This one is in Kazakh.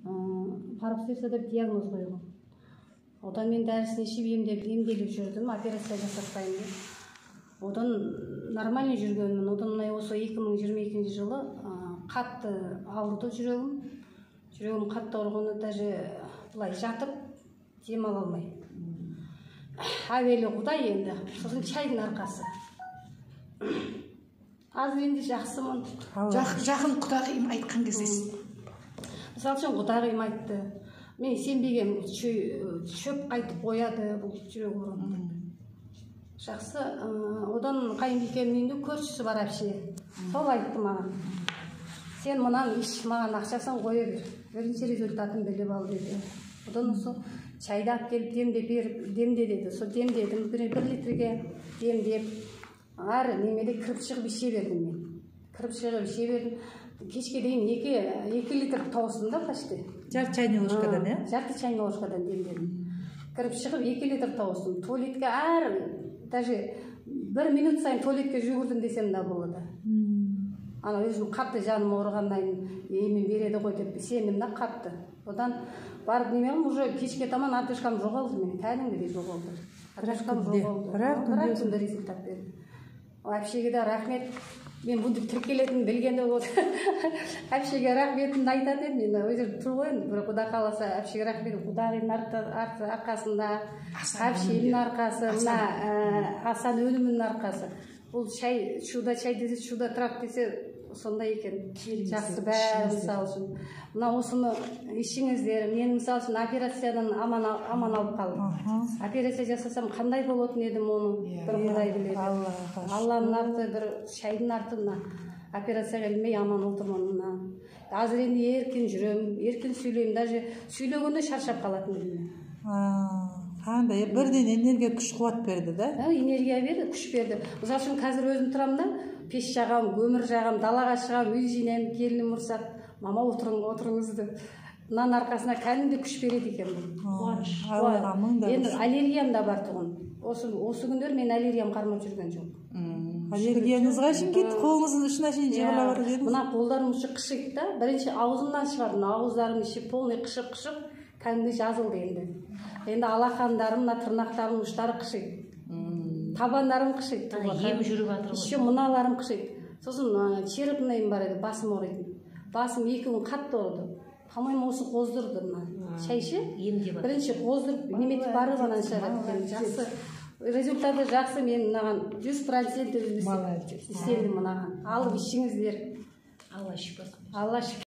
парапсиса деп диагноз қойған. Одан мен дәрісін ішіп емделіп жүрдім, операция жасатпайын деп. Одан нормально жүргенмін. Одан мына осы 2022 жылы қатты ауырды жүрегім. Жүрегім қатты ауырғаны даже былай жатып демала алмай. Әуелі Құдай енді, сосын шайдың арқасы. Азыр енді жақсымын. Жақын құдағиым айтқан кездесіз. Мысалы үшін құдағиым айтты. Мен сенбеген шөп қайтып қояды бұл жүрек ауруына. Жақсы. Одан қайынбикемнің үйінде көршісі бар әпше. Сол айтты маған. Сен мынаны іш, маған ақшасын қоя бер. Бірінші результатын біліп ал деді. Одан осы шайды алып келіп демдеп беріп, демде деді. Сол демдедім. 1 литрге демдеп, әр немеде кіріп шығып іше бердім мен. Кіріп шығып іше бердім. Кешке дейін 2 литр тауыстым да почти. Жарты чайный ложкадан, иә? Жарты чайный ложкадан демдедім. Кіріп шығып 2 литр тауыстым. Туалетке даже 1 минут сайын туалетке жүгірдім десем де болады. Ана өзім қатты жаным ауырғаннан емін береді ғой деп сендім да қатты. Одан барып немем уже кешке таман атышқам жоғалды мен. Кәдімгідей жоғалды. Атышқам жоғалды. Бірақ күнде результат берді. Әпшеге де рахмет. Мен бұнды тіркелетінін білгенде болды. Әпшеге рахметімді айтатын едім. Мен өзім тұр ғой енді. Бір Құда қаласа әпшеге рахмет. Құдағиның арқасында, әпшемнің арқасы, мына асан өнімінің арқасы. Бұл шай, шуда чай десе, шуда трап десе, сондай екен. Жақсы бәрі мысал үшін. Мына осыны ішіңіздер. Мен мысал үшін операциядан аман алып қалдым. Операция жасасам қандай болатын едім оны бір Құдай біледі. Алланың арты, бір шайдың артына операцияға ілмей аман отырмын. Азыр енді еркін жүрем, еркін сөйлеймін. Даже сөйлегенде шаршап қалатын едім. Қандай, бірден энергия күш қуат берді, да? Энергия берді, күш берді. Мысалы үшін қазір өзім тұрамын да, пеш жағам, көмір жағам, далаға шығам, үй жинаймын, келінім ұрсақ, мама отырыңыз деп. Мынаның арқасына кәдімгі күш береді екен бұл. Енді аллергиям да бар тұғын. Осы күндер мен аллергиям қармап жүрген жоқ. Аллергияңызға шын кетті, қолыңыздың ұшына шын жығыла бар едіңіз. Мына қолдарым ұшы қышиды да, бірінші аузымнан шығардым, ауыздарым іші полный қышып, кәдімгі жазылды енді. Енді алақандарым, тырнақтарым ұштары қышиды. Табандарым қышиды. Ем жүріп жатыр ғой. Еще мыналарым қышиды. Сосын черепныйым бар еді, басым ауырайтын. Басым 2 күн қатты ауырды. По-моему, осы қоздырды мына шайшы. Бірінші қоздырып, неметіп барып анан шығарады. Жақсы. Результаты жақсы. Мен мынаған 100% сендім мынаған. Алып ішіңіздер. Алла шипасын. Алла шипасын.